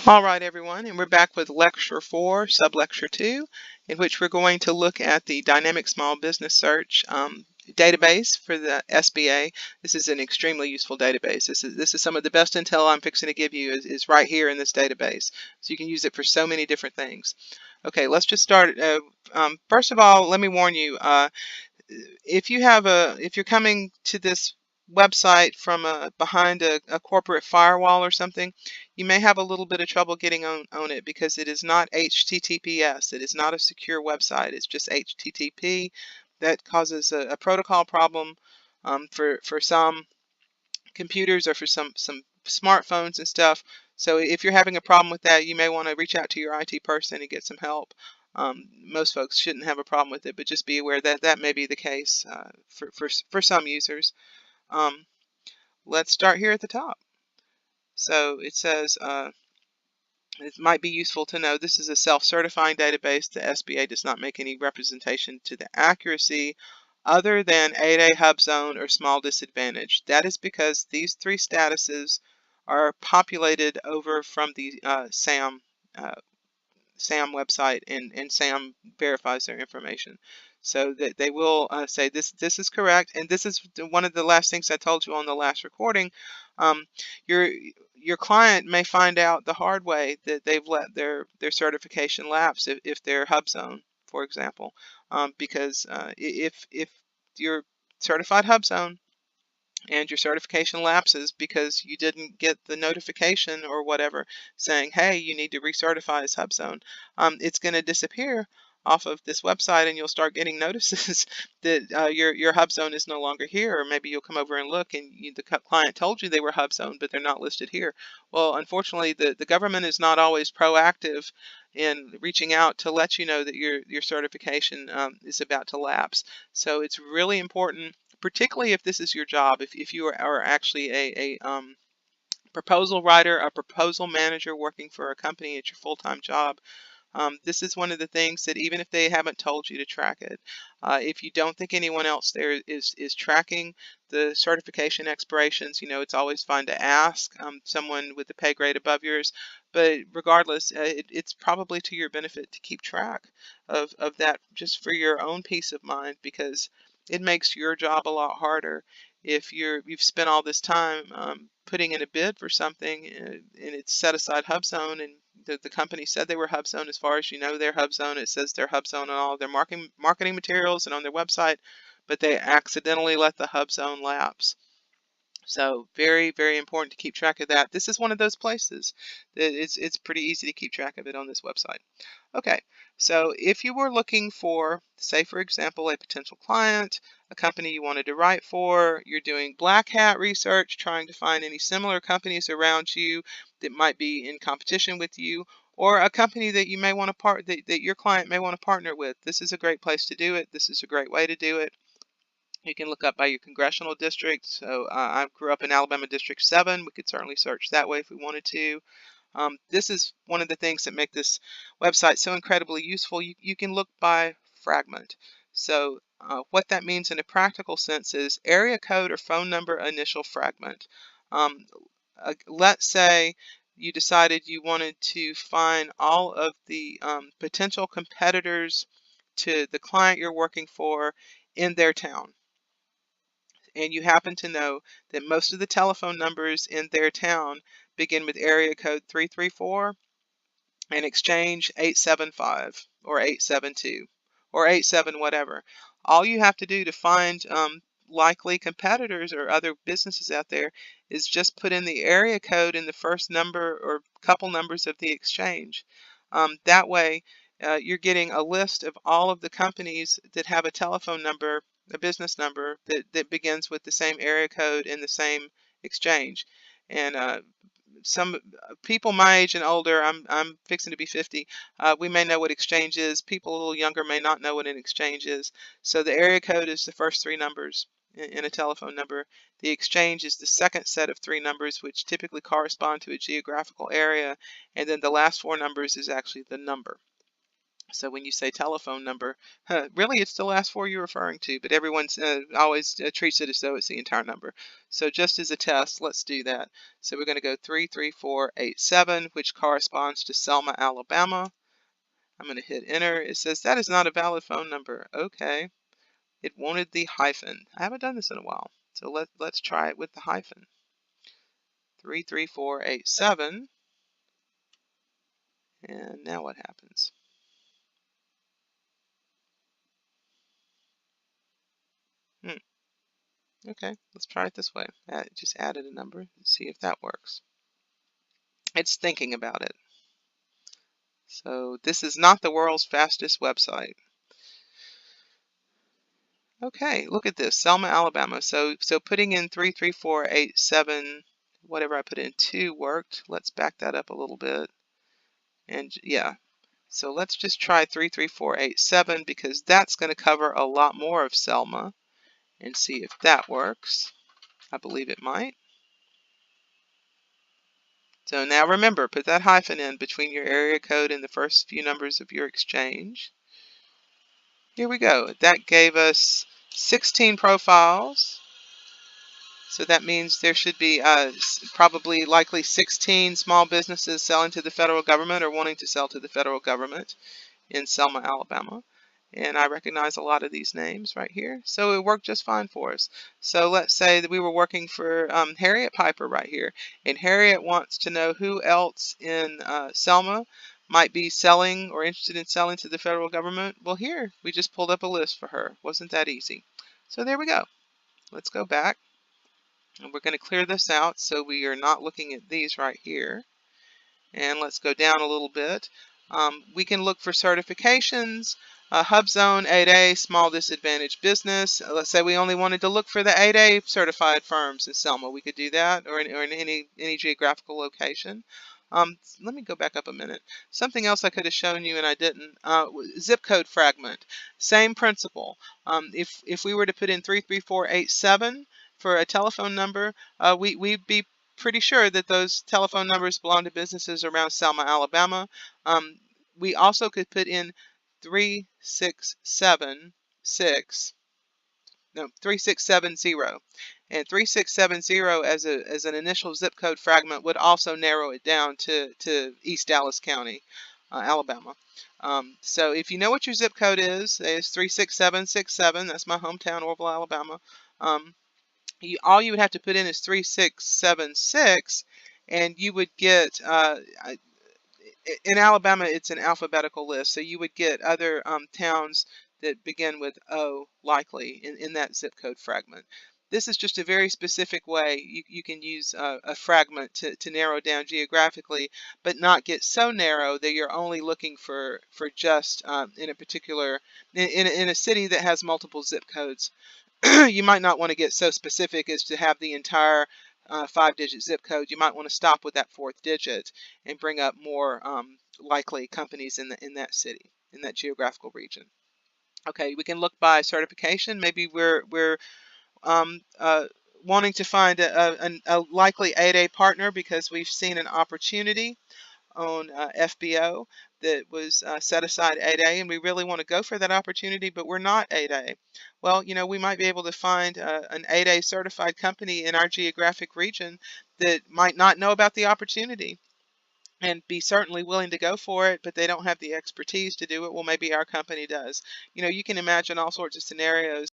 All right, everyone, and we're back with Lecture 4, Sublecture 2, in which we're going to look at the Dynamic Small Business Search database for the SBA. This is an extremely useful database. This is some of the best intel I'm fixing to give you is right here in this database. So you can use it for so many different things. Okay, let's just start. First of all, let me warn you, if you're coming to this website from behind a corporate firewall or something, you may have a little bit of trouble getting on it because it is not HTTPS. It is not a secure website. It's just HTTP. That causes a protocol problem for some computers or for some smartphones and stuff. So if you're having a problem with that, you may want to reach out to your IT person and get some help. Most folks shouldn't have a problem with it, but just be aware that that may be the case for some users. Let's start here at the top. So it says it might be useful to know this is a self-certifying database. The SBA does not make any representation to the accuracy other than 8A hub zone or small disadvantage. That is because these three statuses are populated over from the SAM website, and SAM verifies their information. So that they will say this is correct, and this is one of the last things I told you on the last recording. Your client may find out the hard way that they've let their certification lapse if they're hub zone, for example, because if you're certified hub zone and your certification lapses because you didn't get the notification or whatever saying, hey, you need to recertify as hub zone, it's going to disappear off of this website, and you'll start getting notices that your hub zone is no longer here. Or maybe you'll come over and look and the client told you they were hub zone, but they're not listed here. Well, unfortunately, the government is not always proactive in reaching out to let you know that your certification is about to lapse. So it's really important, particularly if this is your job, if you are actually a proposal writer, a proposal manager working for a company at your full-time job. This is one of the things that even if they haven't told you to track it, if you don't think anyone else there is tracking the certification expirations, it's always fine to ask someone with a pay grade above yours. But regardless, it's probably to your benefit to keep track of that just for your own peace of mind, because it makes your job a lot harder if you've spent all this time putting in a bid for something and it's set aside hub zone, and the company said they were hub zone. As far as you know, they're hub zone. It says they're hub zone on all of their marketing materials and on their website, but they accidentally let the hub zone lapse. So very, very important to keep track of that. This is one of those places that it's pretty easy to keep track of it on this website. Okay, so if you were looking for, say for example, a potential client, a company you wanted to write for, you're doing black hat research, trying to find any similar companies around you that might be in competition with you, or a company that you may want to that your client may want to partner with, this is a great place to do it. This is a great way to do it. You can look up by your congressional district. So I grew up in Alabama District 7. We could certainly search that way if we wanted to. This is one of the things that make this website so incredibly useful. You can look by fragment. So what that means in a practical sense is area code or phone number initial fragment. Let's say you decided you wanted to find all of the potential competitors to the client you're working for in their town. And you happen to know that most of the telephone numbers in their town begin with area code 334 and exchange 875 or 872 or 87 whatever. All you have to do to find likely competitors or other businesses out there is just put in the area code in the first number or couple numbers of the exchange. That way you're getting a list of all of the companies that have a telephone number, a business number that begins with the same area code in the same exchange. And some people my age and older, I'm fixing to be 50, we may know what exchange is. People a little younger may not know what an exchange is. So the area code is the first three numbers in a telephone number. The exchange is the second set of three numbers, which typically correspond to a geographical area, and then the last four numbers is actually the number. So when you say telephone number, really it's the last four you're referring to, but everyone's always treats it as though it's the entire number. So just as a test, let's do that. So we're going to go 33487, which corresponds to Selma, Alabama. I'm going to hit enter. It says that is not a valid phone number. Okay. It wanted the hyphen. I haven't done this in a while. So let's try it with the hyphen. 33487. And now what happens? Okay, let's try it this way. Just added a number and see if that works. It's thinking about it. So this is not the world's fastest website. Okay, look at this, Selma, Alabama. So putting in 33487, whatever I put in 2 worked. Let's back that up a little bit. And yeah, so let's just try 33487 because that's going to cover a lot more of Selma and see if that works. I believe it might. So now remember, put that hyphen in between your area code and the first few numbers of your exchange. Here we go. That gave us 16 profiles. So that means there should be probably likely 16 small businesses selling to the federal government or wanting to sell to the federal government in Selma, Alabama. And I recognize a lot of these names right here. So it worked just fine for us. So let's say that we were working for Harriet Piper right here. And Harriet wants to know who else in Selma might be selling or interested in selling to the federal government. Well, here, we just pulled up a list for her. Wasn't that easy? So there we go. Let's go back. And we're going to clear this out so we are not looking at these right here. And let's go down a little bit. We can look for certifications, HubZone 8A, small disadvantaged business. Let's say we only wanted to look for the 8A certified firms in Selma. We could do that, or in any geographical location. Let me go back up a minute. Something else I could have shown you and I didn't. Zip code fragment. Same principle. If we were to put in 33487 for a telephone number, we'd be pretty sure that those telephone numbers belong to businesses around Selma, Alabama. We also could put in 3670. And 3670 as an initial zip code fragment would also narrow it down to East Dallas County, Alabama. So if you know what your zip code is, it's 36767. That's my hometown, Orville, Alabama. All you would have to put in is 3676, and you would get, in Alabama, it's an alphabetical list, so you would get other towns that begin with O, likely, in that zip code fragment. This is just a very specific way you can use a fragment to narrow down geographically, but not get so narrow that you're only looking for just in a particular, in a city that has multiple zip codes. You might not want to get so specific as to have the entire 5-digit zip code. You might want to stop with that 4th digit and bring up more likely companies in that city, in that geographical region. Okay, we can look by certification. Maybe we're wanting to find a likely 8A partner because we've seen an opportunity on FBO that was set aside 8A, and we really want to go for that opportunity, but we're not 8A. Well, we might be able to find an 8A certified company in our geographic region that might not know about the opportunity and be certainly willing to go for it, but they don't have the expertise to do it. Well, maybe our company does. You can imagine all sorts of scenarios